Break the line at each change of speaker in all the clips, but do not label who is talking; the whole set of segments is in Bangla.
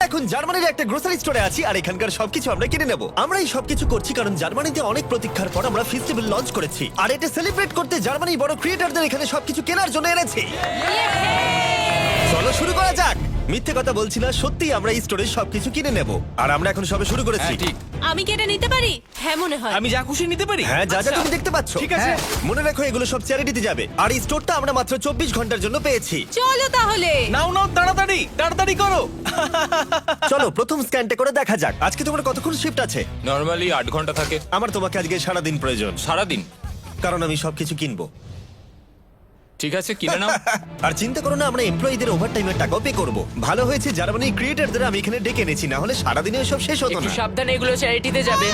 এখন জার্মানির একটা গ্রোসারি স্টোরে আছি আর এখানকার সবকিছু আমরা কিনে নেব। আমরা এই সবকিছু করছি কারণ জার্মানিতে অনেক প্রতীক্ষার পর আমরা ফেস্টিভ্যাল লঞ্চ করেছি, আর এটা সেলিব্রেট করতে জার্মানির বড় ক্রিয়েটরদের এখানে সবকিছু কেনার জন্য এনেছি। চলো শুরু করা যাক। মিথ্যে কথা বলছি না, সত্যি আমরা এই স্টোরে সবকিছু কিনে নেব, আর আমরা এখন সবে শুরু করেছি।
ঠিক।
আমি কি এটা নিতে পারি? হ্যাঁ মনে হয়।
আমি যা খুশি নিতে পারি?
হ্যাঁ, যা যা
আচ্ছা।
তুমি দেখতে পাচ্ছ।
ঠিক আছে।
হ্যাঁ, মনে রাখো এগুলো সব চ্যারিটিতে যাবে, আর এই স্টোরটা আমরা মাত্র 24 ঘন্টার জন্য পেয়েছি।
চলো তাহলে।
নাও নাও, তাড়াতাড়ি তাড়াতাড়ি করো।
চলো প্রথম স্ক্যানটা করে দেখা যাক। আজকে তোমার কতক্ষণ শিফট আছে?
নরমালি 8 ঘন্টা থাকে।
আমার তোমাকে আজকে সারাদিন প্রয়োজন,
সারাদিন?
কারণ আমি সবকিছু কিনবো।
ঠিক আছে, কিনে নাও।
আর চিন্তা করো না, আমরা এমপ্লয়ীদের ওভারটাইমের টাকাও পে করব। ভালো হয়েছে জার্মানির ক্রিয়েটরদের আমি এখানে ডেকে এনেছি, না হলে সারাদিনে সব শেষ হতো
একটু
না।
সাবধানে, এগুলো চ্যারিটিতে যাবে।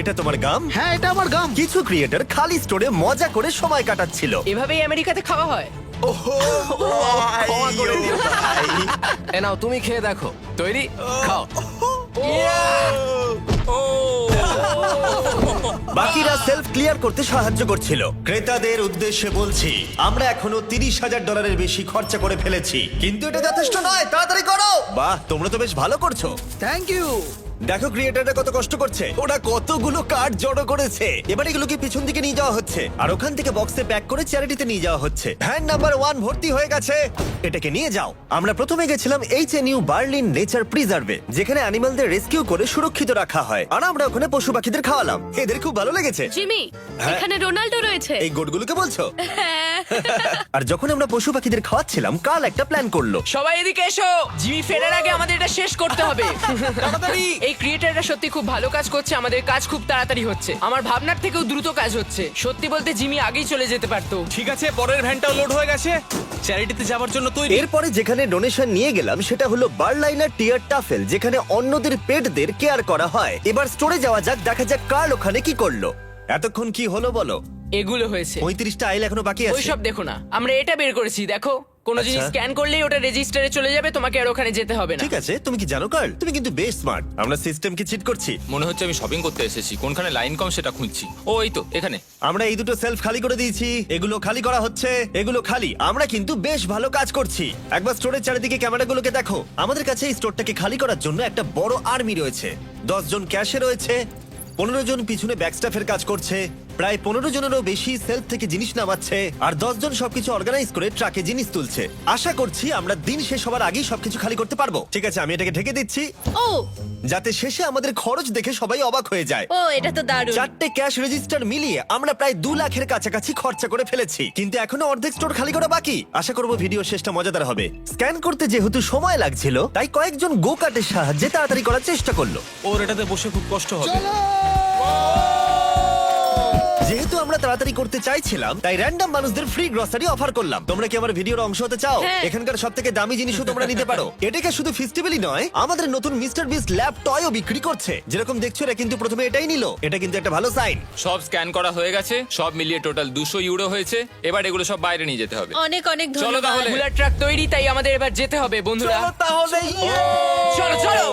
এটা তোমার গাম?
হ্যাঁ, এটা আমার গাম।
কিছু ক্রিয়েটর খালি স্টোরে মজা করে সময় কাটাচ্ছিল।
এভাবেই আমেরিকাতে খাওয়া হয়।
ক্ষমা করে দিও ভাই।
এ নাও, তুমি খেয়ে দেখো। তৈরি? খাও।
বাকিরা সেলফ ক্লিয়ার করতে সাহায্য করছিল। ক্রেতাদের উদ্দেশ্যে বলছি, আমরা এখনো $30,000 বেশি খরচা করে ফেলেছি, কিন্তু এটা যথেষ্ট নয়। তাড়াতাড়ি করো। বাহ, তোমরা তো বেশ ভালো করছো।
Thank you.
দেখো ক্রিয়েটাররা কত কষ্ট করছে, ওরা কতগুলো কার্ড জড়ো করেছে। এবার এগুলোকে পিছন দিকে নিয়ে যাওয়া হচ্ছে, আর ওখান থেকে বক্সে প্যাক করে চ্যারিটিতে নিয়ে যাওয়া হচ্ছে। ভ্যান নাম্বার 1 ভর্তি হয়ে গেছে, এটাকে নিয়ে যাও। আমরা প্রথমে গেছিলাম HNU বার্লিন নেচার প্রিজার্ভে, যেখানে অ্যানিমালদের রেস্কিউ করে সুরক্ষিত রাখা হয়, আর আমরা ওখানে পশু পাখিদের খাওয়ালাম। এদের খুব ভালো লেগেছে।
জিমি,
হ্যাঁ।
এখানে রোনাল্ডো রয়েছে।
এই গোটগুলোকে বলছো? আর যখন আমরা পশু পাখিদের খাওয়াচ্ছিলাম, কাল একটা প্ল্যান করলো।
সবাই এদিকে এসো, জিমি ফেরার আগে আমাদের এটা শেষ করতে হবে।
তাড়াতাড়ি।
এই ক্রিয়েটাররা সত্যি খুব ভালো কাজ করছে, আমাদের কাজ খুব তাড়াতাড়ি হচ্ছে, আমার ভাবনার থেকেও দ্রুত কাজ হচ্ছে। সত্যি বলতে জিমি আগেই চলে যেতে পারতো।
ঠিক আছে, পরের ভ্যানটাও লোড হয়ে গেছে। চ্যারিটিতে যাওয়ার জন্য তৈরি।
এরপরে যেখানে ডোনেশন নিয়ে গেলাম সেটা হলো বার্লাইনার টিয়ার টাফেল, যেখানে অন্যদের পেটদের কেয়ার করা হয়। এবার স্টোরে যাওয়া যাক, দেখা যাক কার্ল ওখানে কি করলো। এতক্ষণ কি হলো বলো?
এগুলো হয়েছে।
35টা আইল এখনো বাকি আছে।
ওইসব দেখো না, আমরা এটা বের করেছি, দেখো। কোনো জিনিস
আচ্ছা।
স্ক্যান করলেই ওটা রেজিস্টারে চলে যাবে, তোমাকে আর ওখানে যেতে হবে না।
ঠিক আছে, তুমি কি জানো কার্ল, তুমি কিন্তু বেশ স্মার্ট। আমরা সিস্টেমকে চিট করছি।
মনে হচ্ছে আমি শপিং করতে এসেছি, কোনখানে লাইন কম সেটা খুঁজছি। ও এই তো এখানে।
আমরা এই দুটো সেলফ খালি করে দিয়েছি, এগুলো খালি করা হচ্ছে, এগুলো খালি। আমরা কিন্তু বেশ ভালো কাজ করছি। একবার স্টোরের চারিদিকে ক্যামেরাগুলোকে দেখো। আমাদের কাছে এই স্টোরটাকে খালি করার জন্য একটা বড় আর্মি রয়েছে। 10 জন ক্যাশে রয়েছে, 15 জন পিছনে ব্যাকস্টাফের কাজ করছে, প্রায় 15 জনেরও বেশি সেলফ থেকে জিনিস নামাচ্ছে, আর 10 জন সবকিছু অর্গানাইজ করে ট্রাকে জিনিস তুলছে। আশা করছি আমরা দিন শেষ হওয়ার আগেই সবকিছু খালি করতে পারবো। ঠিক আছে, আমি এটাকে ঢেকে দিচ্ছি,
ও
যাতে শেষে আমাদের খরচ দেখে সবাই অবাক হয়ে যায়।
ও, এটা তো দারুণ।
4টে ক্যাশ রেজিস্টার মিলিয়ে আমরা প্রায় 2 লাখের কাছাকাছি খরচা করে ফেলেছি, কিন্তু এখনো অর্ধেক স্টোর খালি করা বাকি। আশা করব ভিডিও শেষটা মজাদার হবে। স্ক্যান করতে যেহেতু সময় লাগছিল, তাই কয়েকজন গো কার্টের সাহায্যে তাড়াতাড়ি করার চেষ্টা করলো।
ওর এটাতে বসে খুব কষ্ট হবে।
যেহেতু আমরা তাড়াতাড়ি করতে চাইছিলাম, তাই র্যান্ডম মানুষদের ফ্রি গ্রসারি অফার করলাম। তোমরা কি আমার ভিডিওর অংশ হতে চাও?
হ্যাঁ।
এখানকার সবথেকে দামি জিনিসও তোমরা নিতে পারো। এটাকে শুধু ফেস্টিভ্যালই নয়, আমাদের নতুন মিস্টার বিস্ট ল্যাব টয়ও বিক্রি করছে। যেরকম দেখছো, এরা কিন্তু প্রথমে এটাই নিল। এটা কিন্তু একটা ভালো সাইন।
সব স্ক্যান করা হয়ে গেছে, সব মিলিয়ে টোটাল 200 ইউরো হয়েছে। এবার এগুলো সব বাইরে নিয়ে যেতে হবে।
অনেক অনেক
চলো
ধন্যবাদ।
তাহলে।
বুলার ট্রাক তৈরি, তাই আমাদের এবার যেতে হবে বন্ধুরা।
তাহলে
চলো চলো।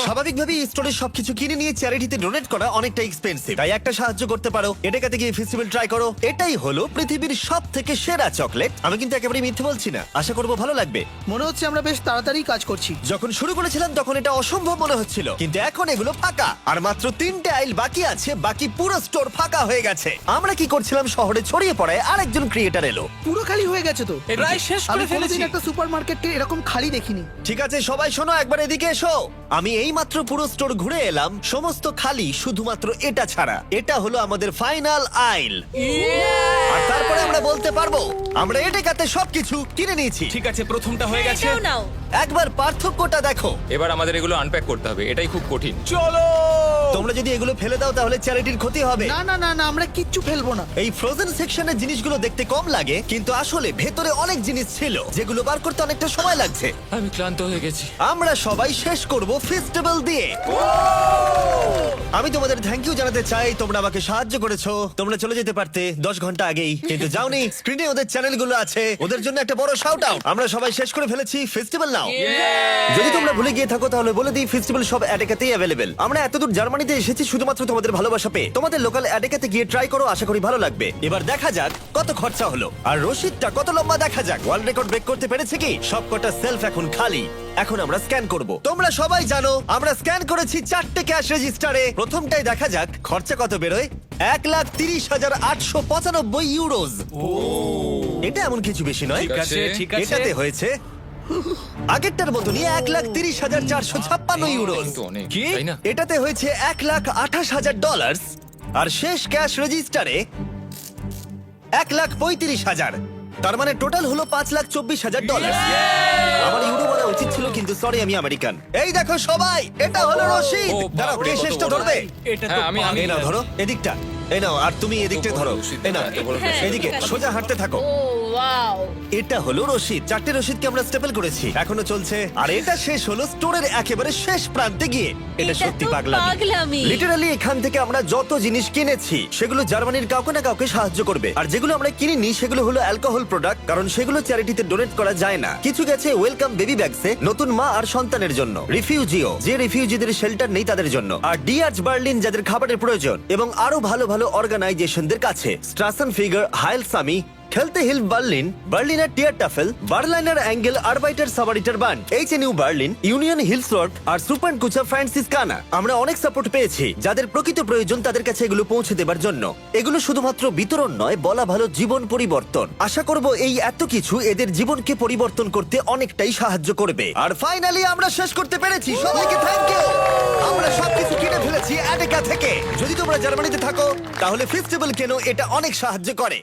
স্বাভাবিকভাবেই স্টোরে সবকিছু কিনে নিয়ে চ্যারিটিতে ডোনেট করা অনেকটা এক্সপেন্সিভ, তাই একটা সাহায্য করতে পারো। এটাকে গিয়ে ফেস্টিভ্যাল ট্রাই করো। এটাই হলো পৃথিবীর সবথেকে সেরা চকলেট। আমি কিন্তু একেবারে মিথ্যে বলছি না, আশা করবো ভালো লাগবে।
মনে হচ্ছে আমরা বেশ তাড়াতাড়ি কাজ করছি।
যখন শুরু করেছিলাম তখন এটা অসম্ভব মনে হচ্ছিল, কিন্তু এখন এগুলো ফাঁকা, আর মাত্র 3টে আইল বাকি আছে। বাকি পুরো স্টোর ফাঁকা হয়ে গেছে। আমরা কি করছিলাম, শহরে ছড়িয়ে পড়ায় আরেকজন ক্রিয়েটার এলো।
পুরো খালি হয়ে গেছে তো।
প্রায় শেষ
আমি
করে ফেলেছি।
কোনোদিন একটা সুপারমার্কেটকে এরকম খালি দেখিনি।
ঠিক আছে সবাই শোনো, একবার এদিকে এসো। আমি এই মাত্র পুরো স্টোর ঘুরে এলাম, সমস্ত খালি, শুধুমাত্র এটা ছাড়া। এটা হলো আমাদের ফাইনাল আইল, আর তারপরে আমরা বলতে পারবো আমরা এটাতে সবকিছু কিনে নিয়েছি।
ঠিক আছে, প্রথমটা হয়ে গেছে।
এটাও নাও।
একবার পার্থক্যটা দেখো।
এবার আমাদের এগুলো আনপ্যাক করতে হবে, এটাই খুব কঠিন।
চলো।
তোমরা যদি এগুলো ফেলে দাও তাহলে চ্যারিটির ক্ষতি হবে।
না না না না, আমরা কিচ্ছু ফেলবো না।
এই ফ্রোজেন সেকশনের জিনিসগুলো দেখতে কম লাগে, কিন্তু আসলে ভেতরে অনেক জিনিস ছিল যেগুলো বার করতে অনেকটা সময় লাগছে।
আমি ক্লান্ত হয়ে গেছি।
আমরা সবাই শেষ করব ফেস্টিভ্যাল দিয়ে। আমি তোমাদের থ্যাংক ইউ জানাতে চাই, তোমরা আমাকে সাহায্য করেছো। তোমরা চলে যেতে পারতে 10 ঘন্টা আগেই, কিন্তু যাওনি। স্ক্রিনে ওদের চ্যানেলগুলো আছে, ওদের জন্য একটা বড় শাউট আউট। আমরা সবাই শেষ করে ফেলেছি ফেস্টিভ্যাল নাও। যদি তোমরা ভুলে গিয়ে থাকো তাহলে বলে দিই, ফেস্টিভ্যাল সব অ্যাডেকাতেই অ্যাভেলেবেল। আমরা এতদূর জার্মানিতে এসেছি শুধুমাত্র তোমাদের ভালোবাসা পেয়ে। তোমাদের লোকাল অ্যাডেকাতে গিয়ে ট্রাই করো, আশা করি ভালো লাগবে। এবার দেখা যাক কত খরচা হলো, আর রসিদটা কত লম্বা দেখা যাক। ওয়ার্ল্ড রেকর্ড ব্রেক করতে পেরেছে কি? সবকটা সেলফ এখন খালি। এখন আমরা স্ক্যান করব। তোমরা সবাই জানো আমরা স্ক্যান করেছি 4টে ক্যাশ রেজিস্টারে। প্রথমটাই দেখা যাক খরচা কত বেরোয়। 1,30,895 ইউরোজ। এটা এমন কিছু বেশি নয়।
ঠিক আছে,
ঠিক আছে।
এটাতে হয়েছে আগেরটার মতনই 1,30,456 ইউরোজ।
কিন্তু অনেক,
কি?
তাই না?
এটাতে হয়েছে $1,28,000 আর শেষ ক্যাশ রেজিস্টারে 1,35,000। তার মানে টোটাল হলো $5,24,000। আমার ইউরো বলা উচিত ছিল, কিন্তু সরি, আমি আমেরিকান। এই দেখো সবাই, এটা হলো রশিদ।
ও,
দাঁড়াও, কে
বাপরে, কত
শেষটা
বড়।
ধরবে?
এটা তো
হ্যাঁ, আমি-
পাগল।
এই নাও ধরো এদিকটা, এই নাও, আর তুমি এদিকটা
বড়
ধরো।
রশিদ,
এই নাও,
এত বড়
রশিদ।
এদিকে সোজা হাঁটতে থাকো।
ও ওয়াও।
এটা হলো রশিদ। 4টে রশিদকে আমরা স্টেপল করেছি, এখনো চলছে। আর এটা শেষ হলো স্টোরের একেবারে শেষ প্রান্তে গিয়ে। এটা
এটা
সত্যি
তো
পাগলামি।
পাগলামি।
লিটারালি এখান থেকে আমরা যত জিনিস কিনেছি সেগুলো জার্মানির কাউকে না কাউকে সাহায্য করবে। আর যেগুলো আমরা কিনিনি সেগুলো হলো অ্যালকোহল প্রোডাক্ট, কারণ সেগুলো চ্যারিটিতে ডোনেট করা যায় না। কিছু গেছে ওয়েলকাম বেবি ব্যাগসে নতুন মা আর সন্তানের জন্য, রিফিউজিও যে রিফিউজিদের শেল্টার নেই তাদের জন্য, আর ডিআর্চ বার্লিন যাদের খাবারের প্রয়োজন, এবং আরো ভালো ভালো অর্গানাইজেশনদের কাছে স্ট্রাসেন ফিগার, হাইল সামি, খেলতে হিল Berlin, Berliner Tiertafel, Berliner অ্যাঙ্গেল, আরবাইটার সাবারিটার বান্ড, এইচ নিউ বার্লিন, ইউনিয়ন হিলসওয়ার্ক আর সুপার কুচা ফ্রান্সিসকানা। আমরা অনেক সাপোর্ট পেয়েছি যাদের প্রকৃত প্রয়োজন তাদের কাছে এগুলো পৌঁছে দেবার জন্য। এগুলো শুধুমাত্র বিতরণ নয়, বলা ভালো জীবন পরিবর্তন। আশা করব এই এত কিছু এদের জীবনকে পরিবর্তন করতে অনেকটাই সাহায্য করবে। আর ফাইনালি আমরা শেষ করতে পেরেছি। সবাইকে থ্যাংক ইউ। আমরা সবকিছু কিনে ফেলেছি অ্যাডেকা থেকে। যদি তোমরা জার্মানিতে থাকো তাহলে ফেস্টিভ্যাল কেনো, এটা অনেক সাহায্য করে।